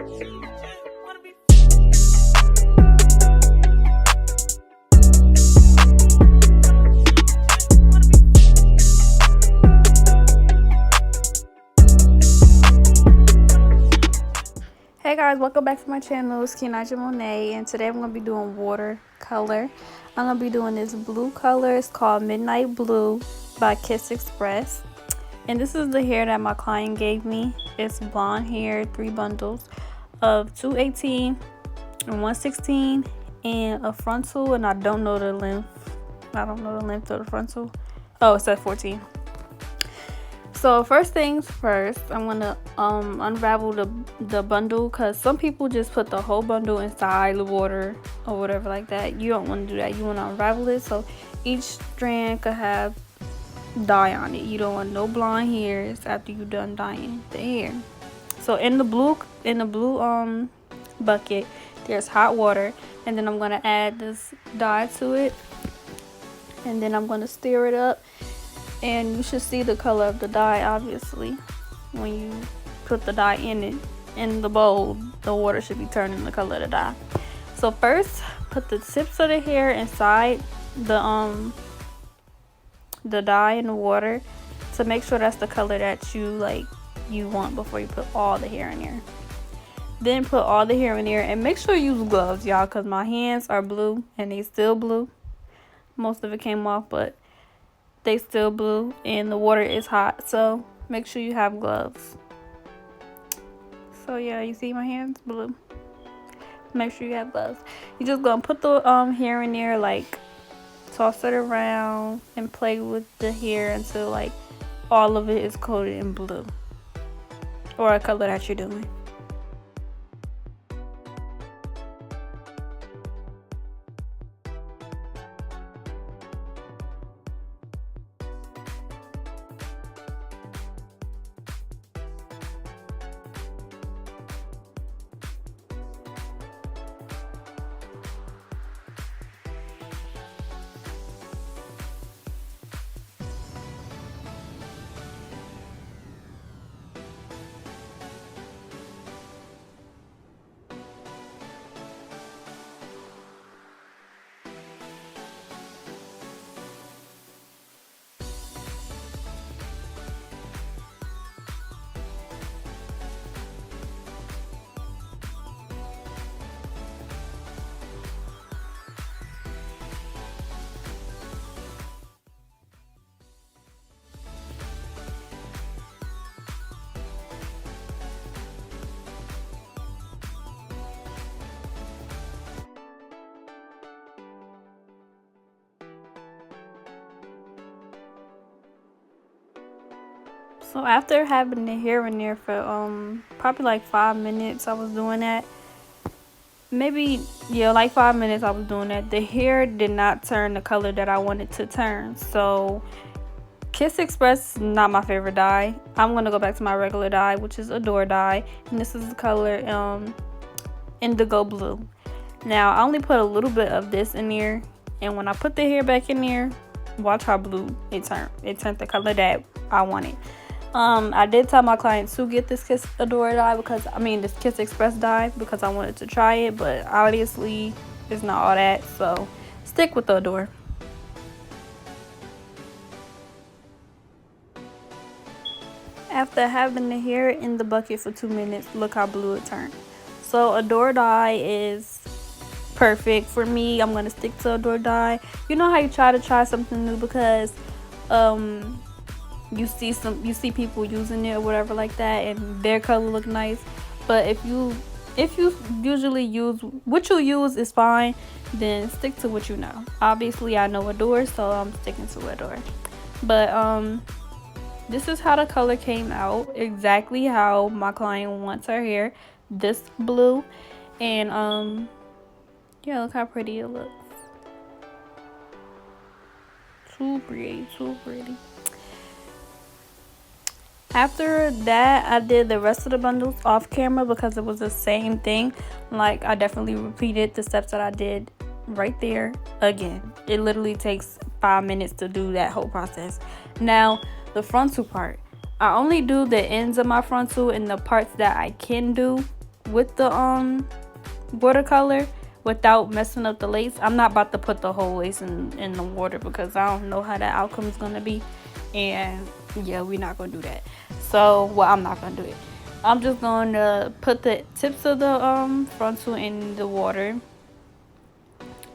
Hey guys, welcome back to my channel. It's K.monae, and today I'm going to be doing watercolor. I'm going to be doing this blue color. It's called Midnight Blue by Kiss Express. And this is the hair that my client gave me. It's blonde hair, 3 bundles of 218 and 116 and a frontal, and I don't know the length. I don't know the length of the frontal. Oh, it says 14. So first things first, I'm gonna unravel the bundle, because some people just put the whole bundle inside the water or whatever like that. You don't want to do that. You want to unravel it so each strand could have dye on it. You don't want no blonde hairs after you're done dyeing the hair. So in the blue bucket, there's hot water, and then I'm gonna add this dye to it, and then I'm gonna stir it up. And you should see the color of the dye, obviously. When you put the dye in the bowl, the water should be turning the color of the dye. So first, put the tips of the hair inside the dye in the water to make sure that's the color that you want before you put all the hair in there. Then put all the hair in there, and make sure you use gloves, y'all, because my hands are blue and they still blue. Most of it came off, but they still blue, and the water is hot, so make sure you have gloves. So yeah, you see my hands blue. Make sure you have gloves. You're just gonna put the hair in there, like toss it around and play with the hair until like all of it is coated in blue or a color that you're doing. So after having the hair in there for probably like 5 minutes, I was doing that. Maybe, yeah, like 5 minutes I was doing that. The hair did not turn the color that I wanted to turn. So Kiss Express is not my favorite dye. I'm gonna go back to my regular dye, which is Adore dye, and this is the color Indigo Blue. Now I only put a little bit of this in there, and when I put the hair back in there, watch how blue it turned. It turned the color that I wanted. I did tell my client to get this Kiss Adore dye this Kiss Express dye, because I wanted to try it, but obviously it's not all that, so stick with the Adore. After having the hair in the bucket for 2 minutes, look how blue it turned. So Adore dye is perfect for me. I'm gonna stick to Adore dye. You know how you try something new because you see people using it or whatever like that, and their color look nice. But if you usually use what you use is fine, then stick to what you know. Obviously I know Adore, so I'm sticking to Adore. But this is how the color came out, exactly how my client wants her hair, this blue. And yeah, look how pretty it looks. Too pretty. After that, I did the rest of the bundles off camera because it was the same thing. Like, I definitely repeated the steps that I did right there again. It literally takes 5 minutes to do that whole process. Now, the frontal part. I only do the ends of my frontal and the parts that I can do with the watercolor without messing up the lace. I'm not about to put the whole lace in the water because I don't know how that outcome is gonna be, and yeah, we're not gonna do that. So well, I'm not gonna do it. I'm just gonna put the tips of the frontal in the water,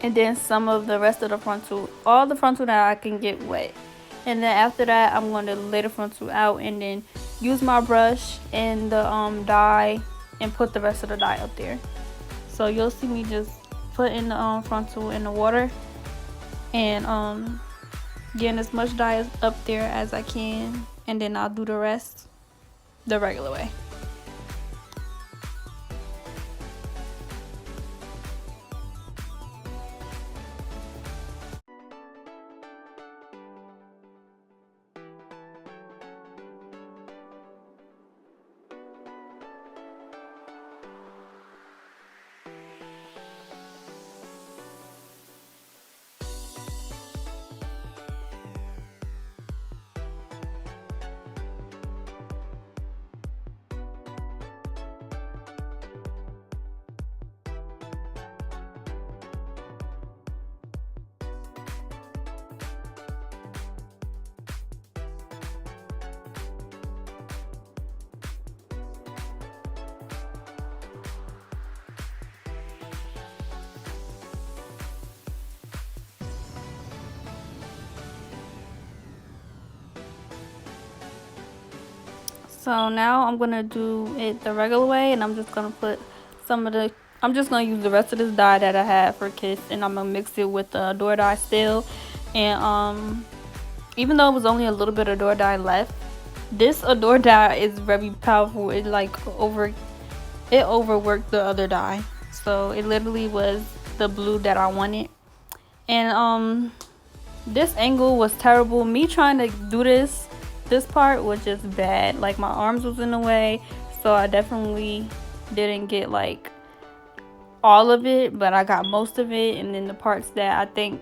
and then some of the rest of the frontal, all the frontal that I can get wet. And then after that, I'm going to lay the frontal out and then use my brush and the dye and put the rest of the dye up there. So you'll see me just putting the frontal in the water and getting as much dye up there as I can, and then I'll do the rest the regular way. So now I'm gonna do it the regular way, and I'm just gonna put I'm just gonna use the rest of this dye that I had for Kiss, and I'm gonna mix it with the door dye still. And even though it was only a little bit of door dye left, this adore dye is very powerful. It overworked the other dye, so it literally was the blue that I wanted. And this angle was terrible. Me trying to do this part was just bad. Like, my arms was in the way, so I definitely didn't get like all of it, but I got most of it. And then the parts that I think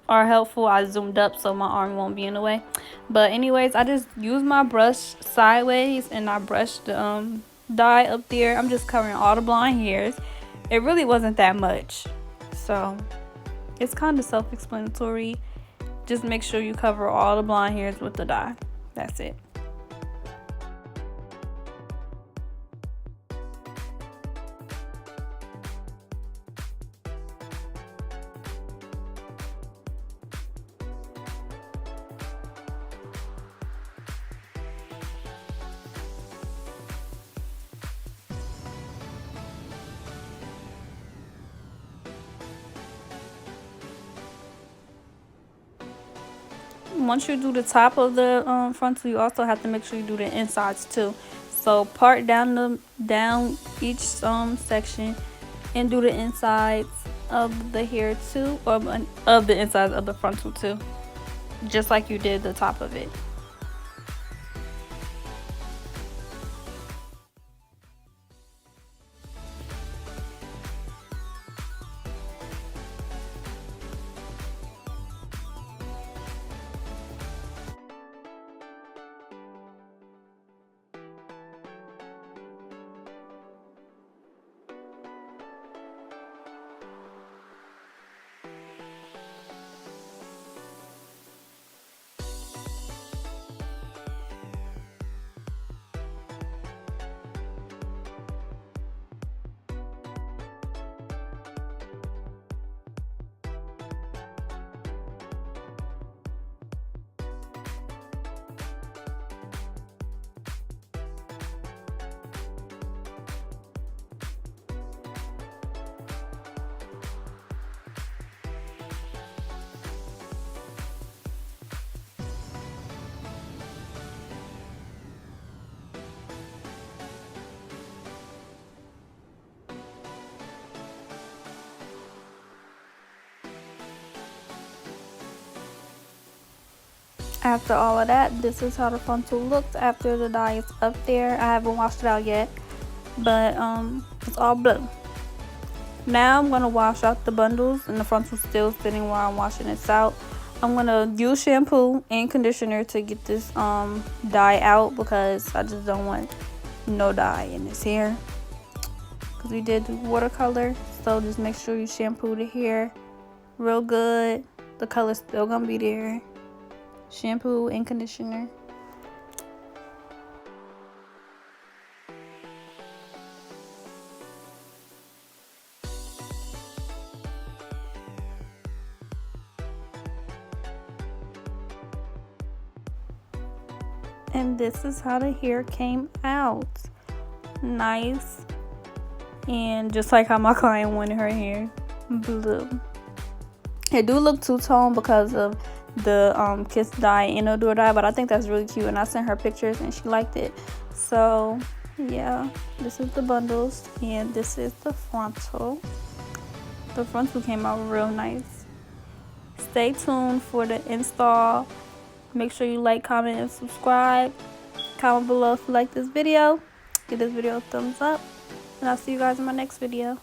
are helpful, I zoomed up so my arm won't be in the way. But anyways, I just used my brush sideways and I brushed the dye up there. I'm just covering all the blonde hairs. It really wasn't that much, so it's kind of self-explanatory. Just make sure you cover all the blonde hairs with the dye. That's it. Once you do the top of the frontal, you also have to make sure you do the insides too. So part down each section and do the insides of the hair too, or of the insides of the frontal too, just like you did the top of it. After all of that, this is how the frontal looked after the dye is up there. I haven't washed it out yet, but it's all blue. Now I'm gonna wash out the bundles, and the frontal's still sitting while I'm washing this out. I'm gonna use shampoo and conditioner to get this dye out because I just don't want no dye in this hair. because we did do watercolor. So just make sure you shampoo the hair real good. The color's still gonna be there. Shampoo and conditioner. And this is how the hair came out. Nice. And just like how my client wanted her hair, blue. It do look two-tone because of the kiss dye and indoor dye, but I think that's really cute, and I sent her pictures and she liked it. So yeah, this is the bundles and this is the frontal. The frontal came out real nice. Stay tuned for the install. Make sure you like, comment, and subscribe. Comment below if you like this video. Give this video a thumbs up, and I'll see you guys in my next video.